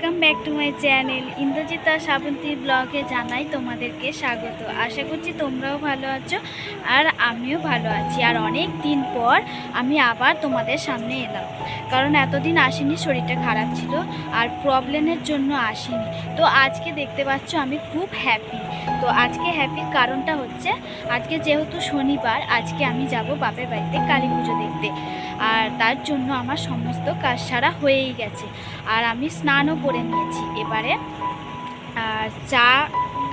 Welcome back to my channel Indrajita Shrabanti ব্লগে জানাই তোমাদেরকে স্বাগত। আশা করছি তোমরাও ভালো আছো আর আমিও ভালো আছি। আর অনেক দিন পর আমি আবার তোমাদের সামনে এলাম, কারণ এতদিন আসিনি, শরীরটা খারাপ ছিল আর প্রবলেমের জন্য আসিনি। তো আজকে দেখতে পাচ্ছ আমি খুব হ্যাপি। তো আজকে হ্যাপির কারণটা হচ্ছে আজকে যেহেতু শনিবার, আজকে আমি যাব বাপের বাড়িতে কালী পুজো দেখতে। আর তার জন্য আমার সমস্ত কাজ সারা হয়েই গেছে আর আমি স্নানও করে নিয়েছি। এবারে আর চা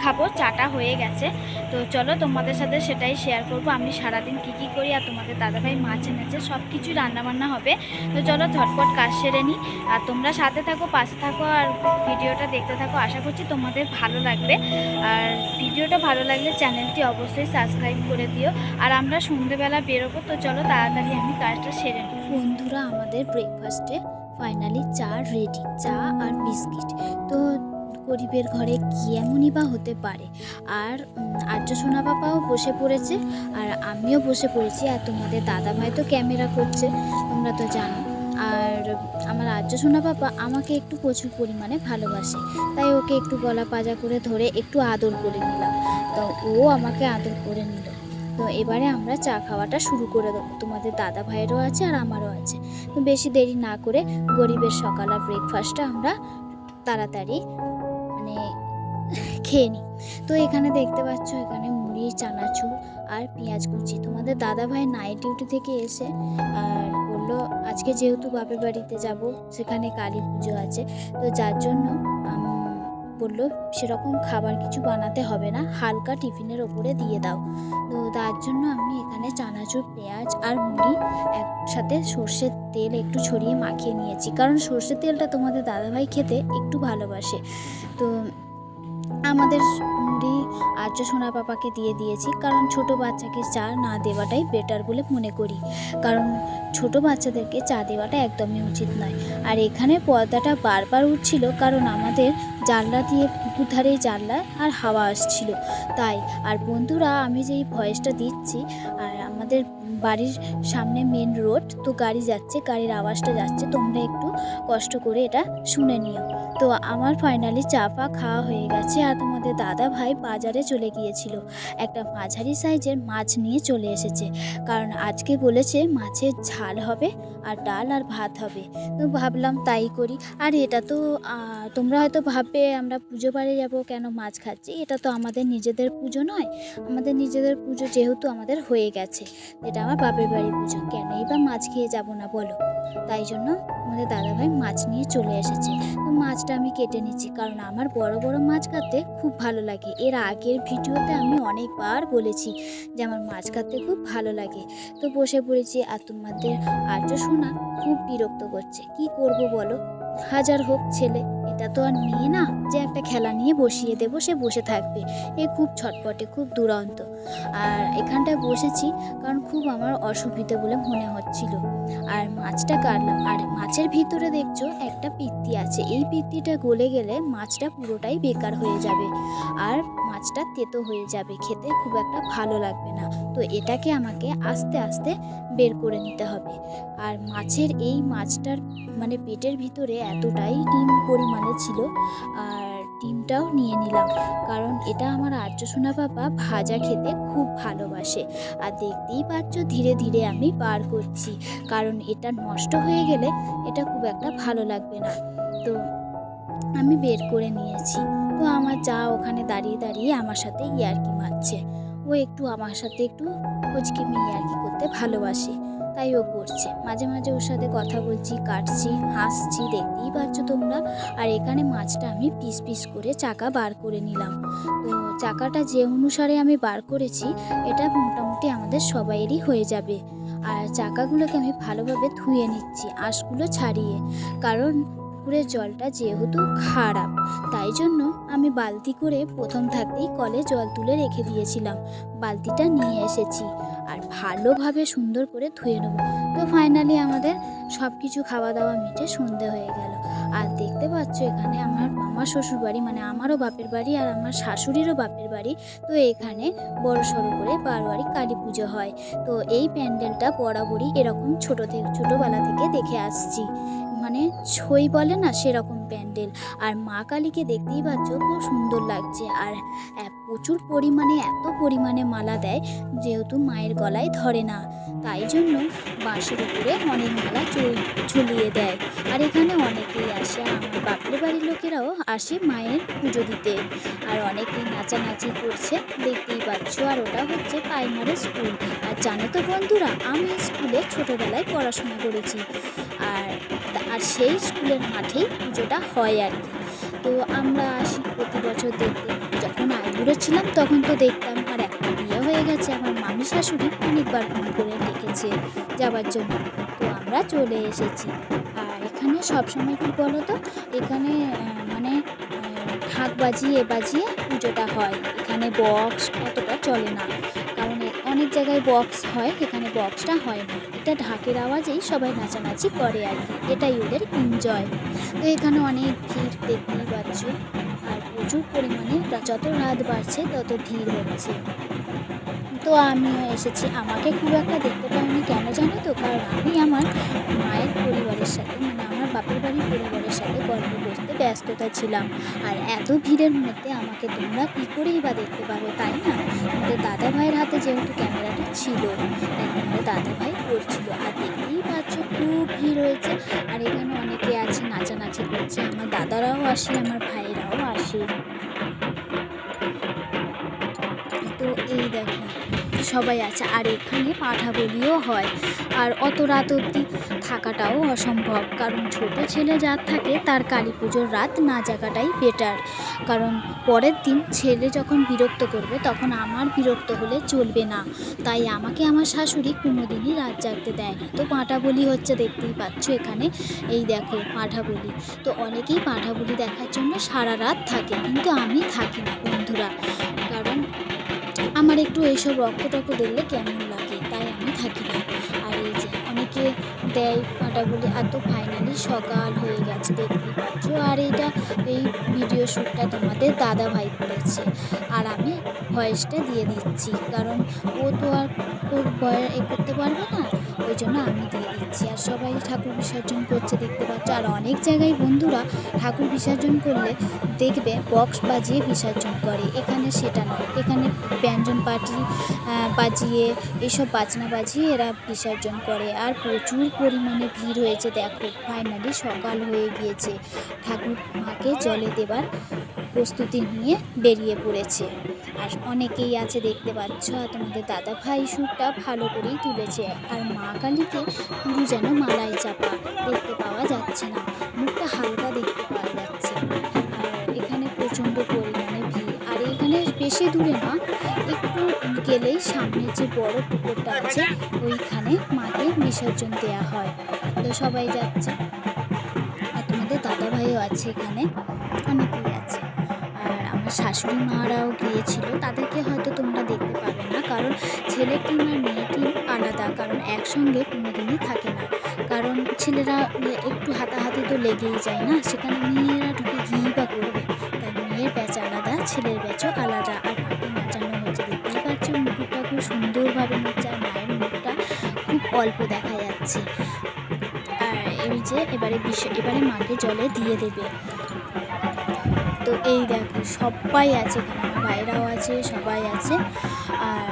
খাবো, চাটা হয়ে গেছে। তো চলো তোমাদের সাথে সেটাই শেয়ার করব, আমি সারাদিন কী করি। আর তোমাদের দাদাভাই মাছ এনেছে, সব কিছুই রান্নাবান্না হবে। তো চলো ঝটপট কাজ সেরে নিই আর তোমরা সাথে থাকো, পাশে থাকো আর ভিডিওটা দেখতে থাকো। আশা করছি তোমাদের ভালো লাগবে। আর ভিডিওটা ভালো লাগলে চ্যানেলটি অবশ্যই সাবস্ক্রাইব করে দিও। আর আমরা সন্ধ্যেবেলা বেরোবো, তো চলো তাড়াতাড়ি আমি কাজটা সেরে নিই। বন্ধুরা, আমাদের ব্রেকফাস্টে ফাইনালি চা রেডি, চা আর বিস্কিট। তো গরিবের ঘরে কি এমনই বা হতে পারে। আর আর্য সোনা বাবাও বসে পড়েছে আর আমিও বসে পড়েছি। আর তোমাদের দাদা ভাই তো ক্যামেরা করছে, তোমরা তো জানো। আর আমার আর্য সোনা বাবা আমাকে একটু প্রচুর পরিমাণে ভালোবাসে, তাই ওকে একটু গলা পাজা করে ধরে একটু আদর করে নিলাম। তো ও আমাকে আদর করে নিল। তো এবারে আমরা চা খাওয়াটা শুরু করে দেবো। তোমাদের দাদা ভাইয়েরও আছে আর আমারও আছে। তো বেশি দেরি না করে গরিবের সকাল আর ব্রেকফাস্টটা আমরা তাড়াতাড়ি খেয়ে নিই। তো এখানে দেখতে পাচ্ছ, এখানে মুড়ি, চানাচুর আর পেঁয়াজ কুচি। তোমাদের দাদা ভাই নাইট ডিউটি থেকে এসে আর বললো আজকে যেহেতু বাপের বাড়িতে যাব, সেখানে কালী পুজো আছে, তো যার জন্য বললো সেরকম খাবার কিছু বানাতে হবে না, হালকা টিফিনের ওপরে দিয়ে দাও। তো তার জন্য আমি এখানে চানাচুর, পেঁয়াজ আর মুড়ি একসাথে সর্ষের তেল একটু ছড়িয়ে মাখিয়ে নিয়েছি, কারণ সর্ষের তেলটা তোমাদের দাদাভাই খেতে একটু ভালোবাসে। তো আমাদের মুড়ি আর্য সোনা পাপাকে দিয়ে দিয়েছি, কারণ ছোট বাচ্চাকে চা না দেওয়াটাই বেটার বলে মনে করি, কারণ ছোট বাচ্চাদেরকে চা দেওয়াটা একদমই উচিত নয়। আর এখানে পর্দাটা বারবার উঠছিল, কারণ আমাদের জানলা দিয়ে পুকুর ধারে জানলা আর হাওয়া আসছিল তাই। আর বন্ধুরা, আমি যেই ভয়েসটা দিচ্ছি, আর আমাদের বাড়ির সামনে মেন রোড, তো গাড়ি যাচ্ছে, গাড়ির আওয়াজটা যাচ্ছে, তোমরা একটু কষ্ট করে এটা শুনে নিও। তো আমার ফাইনালি চা পা খাওয়া হয়ে গেছে। আর তোমাদের দাদা ভাই বাজারে চলে গিয়েছিল, একটা মাঝারি সাইজের মাছ নিয়ে চলে এসেছে, কারণ আজকে বলেছে মাছের ঝাল হবে আর ডাল আর ভাত হবে। তো ভাবলাম তাই করি। আর এটা তো তোমরা হয়তো ভাববে আমরা পুজো বাড়ি যাবো, কেন মাছ খাচ্ছি। এটা তো আমাদের নিজেদের পুজো নয়, আমাদের নিজেদের পুজো যেহেতু আমাদের হয়ে গেছে, এটা আমার বাপের বাড়ি পুজো, কেনই বা মাছ খেয়ে যাব না বলো। তাই জন্য আমাদের দাদাভাই মাছ নিয়ে চলে এসেছে। তো মাছটা আমি কেটে নিচ্ছি, কারণ আমার বড় বড় মাছ কাটতে খুব ভালো লাগে। এর আগের ভিডিওতে আমি অনেকবার বলেছি যে আমার মাছ কাটতে খুব ভালো লাগে। তো বসে পড়েছি। আর তোমাদের আর্য সোনা খুব বিরক্ত করছে, কি করব বলো। হাজার হোক ছেলে, এটা তো আর মেয়ে না যে একটা খেলা নিয়ে বসিয়ে দেবো, সে বসে থাকবে। এ খুব ছটপটে, খুব দুরন্ত। আর এখানটায় বসেছি কারণ খুব আমার অসুবিধে বলে মনে হচ্ছিল। আর মাছটা কাটলাম, আর মাছের ভিতরে দেখছো একটা পিত্তি আছে, এই পিত্তিটা গলে গেলে মাছটা পুরোটাই বেকার হয়ে যাবে আর মাছটা তেতো হয়ে যাবে, খেতে খুব একটা ভালো লাগবে না। তো এটাকে আমাকে আস্তে আস্তে বের করে নিতে হবে। আর মাছের এই মাছটার পেটের ভিতরে এতটাই ডিম পরিমাণে ছিল, আর ডিমটাও নিয়ে নিলাম, কারণ এটা আমার আর্য সোনা বাবা ভাজা খেতে খুব ভালোবাসে। আর দেখতেই পাচ্ছ ধীরে ধীরে আমি বার করছি, কারণ এটা নষ্ট হয়ে গেলে এটা খুব একটা ভালো লাগবে না। তো আমি বের করে নিয়েছি। তো আমার যা ওখানে দাঁড়িয়ে দাঁড়িয়ে আমার সাথে ইয়ার্কি মারছে, ও একটু আমার সাথে একটু কুচকিমি ইয়ার্কি করতে ভালোবাসে, তাই ও করছে। মাঝে মাঝে ওর সাথে কথা বলছি, কাটছি, হাসছি, দেখতেই পাচ্ছ তোমরা। আর এখানে মাছটা আমি পিস পিস করে চাকা বার করে নিলাম। তো চাকাটা যে অনুসারে আমি বার করেছি, এটা মোটামুটি আমাদের সবাইয়েরই হয়ে যাবে। আর চাকাগুলোকে আমি ভালোভাবে ধুয়ে নিচ্ছি, আঁশগুলো ছাড়িয়ে, কারণ পুকুরের জলটা যেহেতু খারাপ, তাই জন্য আমি বালতি করে প্রথম থাকতেই কলে জল তুলে রেখে দিয়েছিলাম। বালতিটা নিয়ে এসেছি আর ভালোভাবে সুন্দর করে ধুয়ে নেব। তো ফাইনালি আমাদের সব কিছু খাওয়া দাওয়া মিটে সন্ধে হয়ে গেল। আর দেখতে পাচ্ছ এখানে আমার মামার শ্বশুরবাড়ি, মানে আমারও বাপের বাড়ি আর আমার শাশুড়িরও বাপের বাড়ি। তো এখানে বড় সড়ো করে বারোয়ারি কালী পুজো হয়। তো এই প্যান্ডেলটা বরাবরই এরকম ছোটোবেলা থেকে দেখে আসছি, মানে ছই বলে না সেরকম প্যান্ডেল। আর মা কালীকে দেখতেই পাচ্ছ খুব সুন্দর লাগছে। আর প্রচুর পরিমাণে এত পরিমাণে মালা দেয়, যেহেতু মায়ের গলায় ধরে না, তাই জন্য বাঁশের উপরে অনেক মালা ঝুলিয়ে দেয়। আর এখানে অনেকেই আসে, আমার বাপের বাড়ির লোকেরাও আসে মায়ের পুজো দিতে। আর অনেকেই নাচানাচি করছে দেখতেই পাচ্ছ। আর ওটা হচ্ছে প্রাইমারি স্কুল। আর জানো তো বন্ধুরা, আমি স্কুলে ছোটোবেলায় পড়াশোনা করেছি, আর আর সেই স্কুলের মাঠেই পুজোটা হয় আর কি। তো আমরা আসি প্রতি বছর দেখতে। যখন আইবুড়ো ছিলাম তখন তো দেখতাম, আর একটা বিয়ে হয়ে গেছে, আমার মামি শাশুড়ি অনেকবার ফোন করে ডেকেছে যাওয়ার জন্য, তো আমরা চলে এসেছি। আর এখানে সবসময় কী বলো তো, এখানে মানে ঢাক বাজিয়ে বাজিয়ে পুজোটা হয়। এখানে বক্স অতটা চলে না, কারণ অনেক জায়গায় বক্স হয়, এখানে বক্সটা হয় না। এটা ঢাকের আওয়াজেই সবাই নাচানাচি করে আর কি, এটাই ওদের এনজয়। তো এখানে অনেক ভিড় দেখতেই পাচ্ছ। আর প্রচুর পরিমাণে যত রাত বাড়ছে তত ভিড় হচ্ছে। তো আমিও এসেছি, আমাকে খুব একটা দেখতে পাইনি, কেন জানো তো, কারণ আমি আমার মায়ের পরিবারের সাথে, মানে আমার বাপের বাড়ির পরিবারের সাথে গল্প করতে ব্যস্ততা ছিলাম। আর এত ভিড়ের মধ্যে আমাকে তোমরা কী করেই বা দেখতে পাবে, তাই না? আমাদের দাদা ভাইয়ের হাতে যেহেতু ক্যামেরাটা ছিল, তাই আমাদের দাদা ভাই করছিল। আর দেখতেই পাচ্ছ খুব ভিড় হয়েছে। আর এখানে অনেকে আছে নাচানাচি করছে, আমার দাদারাও আসে, আমার ভাইয়েরাও আসে। তো এই দেখো সবাই আছে। আর এখানে পাঠা বলিও হয়। আর অত রাত অবধি থাকাটাও অসম্ভব, কারণ ছোট ছেলে যার থাকে তার কালী পুজোর রাত না জাগাটাই বেটার। কারণ পরের দিন ছেলে যখন বিরক্ত করবে তখন আমার বিরক্ত হলে চলবে না, তাই আমাকে আমার শাশুড়ি কোনোদিনই রাত জাগতে দেয় না। তো পাঁঠা বলি হচ্ছে, দেখতেই পাচ্ছ এখানে, এই দেখো পাঁঠা বলি। তো অনেকেই পাঁঠা বলি দেখার জন্য সারা রাত থাকে, কিন্তু আমি থাকি না বন্ধুরা, কারণ আমার একটু এইসব রক্ত দেখলে কেমন লাগে, তাই আমি থাকি না। আর এই যে অনেকে দেয় পাঁঠা বলি। আর তো ফাইনালি সকাল হয়ে গেছে দেখতেই পাচ্ছ। আর এই ভিডিও শ্যুটটা তোমাদের দাদা ভাই করেছে, আর আমি ভয়েসটা দিয়ে দিচ্ছি, কারণ ও তো আর ওর করতে পারবে না, ওই জন্য আমি দিয়ে দিচ্ছি। আর সবাই ঠাকুর বিসর্জন করছে দেখতে পাচ্ছ। আর অনেক জায়গায় বন্ধুরা ঠাকুর বিসর্জন করলে দেখবে বক্স বাজিয়ে বিসর্জন করে, এখানে সেটা নয়, এখানে ব্যঞ্জন পাটি বাজিয়ে এইসব বাজনা বাজিয়ে এরা বিসর্জন করে। আর প্রচুর পরিমাণে ভিড় হয়েছে দেখো, ফাইনালি সকাল হয়ে গিয়েছে, ঠাকুর মাকে জলে দেবার প্রস্তুতি নিয়ে বেরিয়ে পড়েছে। আর অনেকেই আছে দেখতে পাচ্ছ। আর তোমাদের দাদা ভাই শ্যুটটা ভালো করেই তুলেছে। আর মা কালীকে পুরো যেন মালায় চাপা, দেখতে পাওয়া যাচ্ছে না, মুখটা হালকা দেখতে পাওয়া যাচ্ছে। আর এখানে প্রচণ্ড পরিমাণে ভিড়। আর এখানে বেশি দূরে না, একটু গেলেই সামনে যে বড় পুকুরটা আছে ওইখানে মাকে বিসর্জন দেওয়া হয়। তো সবাই যাচ্ছে। আর তোমাদের দাদা ভাইও আছে এখানে, অনেকেই আছে। আর আমার শাশুড়ি মারাও গিয়েছিল, তাদেরকে হয়তো তোমরা দেখতে পাবে না, কারণ ছেলের টিম আর মেয়ের টিম আলাদা, কারণ একসঙ্গে কোনোদিনই থাকে না। কারণ ছেলেরা একটু হাতাহাতি তো লেগেই যায় না, সেখানে মেয়েরা ঢুকে গিয়েই বা করবে, তাই মেয়ের ব্যাচ আলাদা, ছেলের ব্যাচও আলাদা। আর মাকে নাচানো হচ্ছে দেখতেই পাচ্ছ, মুকুটটা খুব সুন্দরভাবে নিচ্ছে, আর মায়ের মুখটা খুব অল্প দেখা যাচ্ছে। আর এই যে এবারে মাকে জলে দিয়ে দেবে। তো এই দেখো সবাই আছে এখানে, আমার ভাইরাও আছে, সবাই আছে। আর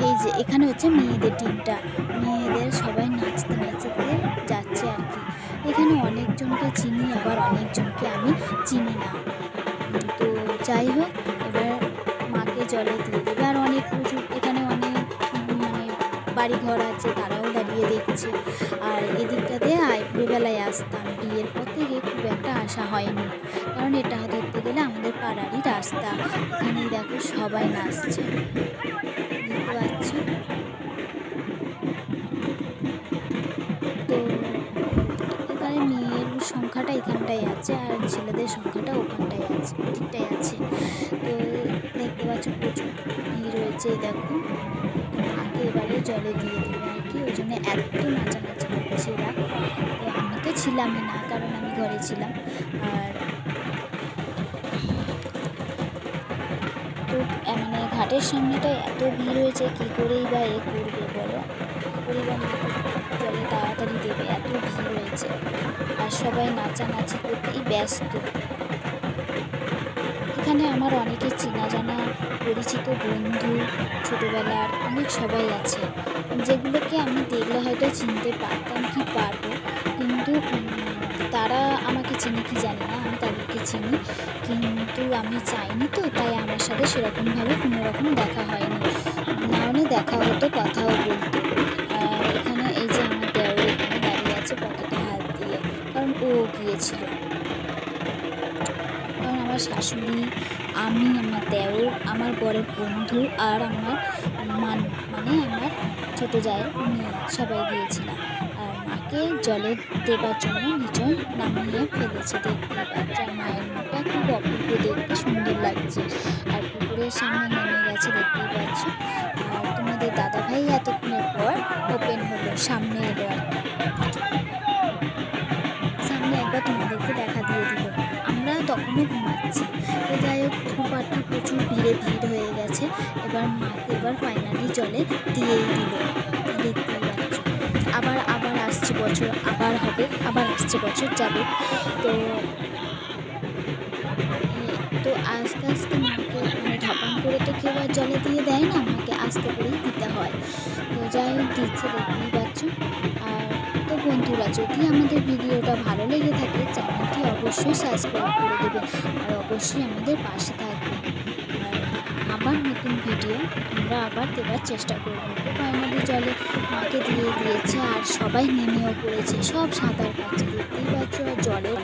এই যে এখানে হচ্ছে মেয়েদের টিমটা, মেয়েদের সবাই নাচতে নাচতে যাচ্ছে আর কি। এখানে অনেকজনকে চিনি, আবার অনেকজনকে আমি চিনি না। তো যাই হোক, এবার মাকে জলে দিয়ে দেবে। আর অনেক প্রচুর এখানে অনেক মানে বাড়িঘর আছে, তারাও দাঁড়িয়ে দেখছে। আর এদিকটাতে বেলায় আসতাম, বিয়ের পর থেকে খুব একটা আসা হয়নি, কারণ এটা ধরতে গেলে আমাদের পাড়ারই রাস্তা। এখানেই দেখো সবাই নাচছে, দেখতে পাচ্ছ। তো এখানে মেয়ের সংখ্যাটা এখানটায় আছে, আর ছেলেদের সংখ্যাটা ওখানটায় আছে, ওদিকটায় আছে। তো দেখতে পাচ্ছ প্রচুর ভিড় রয়েছে, দেখো মাকে এবারে জলে দিয়ে দেবে আর কি, ওই জন্য এত নাচানাচি করছে এরা। তো আমি তো ছিলামই না, কারণ আমি ঘরে ছিলাম। আর তো মানে ঘাটের সামনেটায় এত ভিড় হয়েছে, কী করেই বা করবে বলো, কী করেই বা জলে তাড়াতাড়ি দেবে, এত ভিড় হয়েছে। আর সবাই নাচানাচি করতেই ব্যস্ত। এখানে আমার অনেকের চেনা জানা পরিচিত বন্ধু, ছোটোবেলার অনেক সবাই আছে, যেগুলোকে আমি দেখলে হয়তো চিনতে পারতাম কি পারবো, কিন্তু তারা আমাকে চিনি কি জানি না, আমি তাদেরকে চিনি, কিন্তু আমি চাইনি, তো তাই আমার সাথে সেরকমভাবে কোনো রকম দেখা হয়নি। না হলে দেখা হতো, কথাও বলতো। আর এখানে এই যে আমার দেওর এখানে দাঁড়িয়ে আছে পকেটে হাত দিয়ে, কারণ ও গিয়েছিল। কারণ আমার শাশুড়ি, আমি, আমার দেওর, আমার বরের বন্ধু আর আমার মানু, মানে আমার ছোটো জায়ের মেয়ে, সবাই গিয়েছিলাম। আর মাকে জলে দেবার জন্য নিচে নামিয়ে ফেলেছে, দেখতেই পাচ্ছ। আর মায়ের মুখটা খুব অপূর্ব দেখতে, সুন্দর লাগছে। আর পুকুরের সামনে নেমে গেছে, দেখতেই পাচ্ছ। আর তোমাদের দাদাভাই এতক্ষণের পর ওপেন হলো, সামনে এলো একটা, সামনে একবার তোমাদেরকে দেখা দিয়ে দিল। আমরা তখনও ঘুমাচ্ছি। তো যাই হোক, পুকুরপাড়টা প্রচুর ভিড় হয়ে গেছে। এবার ফাইনালি জলে দিয়েই দিল, দেখতেই পাচ্ছ। আবার আবার আসছে বছর, আবার হবে, আবার আসছে বছর যাবে। তো তো আস্তে আস্তে মাকে মানে ঢাপাং করে তো কেউ আর জলে দিয়ে দেয় না, মাকে আস্তে করেই দিতে হয়। তো যাই হোক, দিচ্ছে, দেখতেই পাচ্ছ। আর তো বন্ধুরা, যদি আমাদের ভিডিওটা ভালো লেগে থাকে, চ্যানেলটি অবশ্যই সাবস্ক্রাইব করে দেবে, আর অবশ্যই আমাদের পাশে থাকবে। আর আবার নতুন ভিডিও আমরা আবার দেওয়ার চেষ্টা করবো। তো ফাইনালি জলে মাকে দিয়ে দিয়েছে, আর সবাই নেমেও পড়েছে, সব সাঁতার কাটছে, দেখতেই পাচ্ছ। আর জলের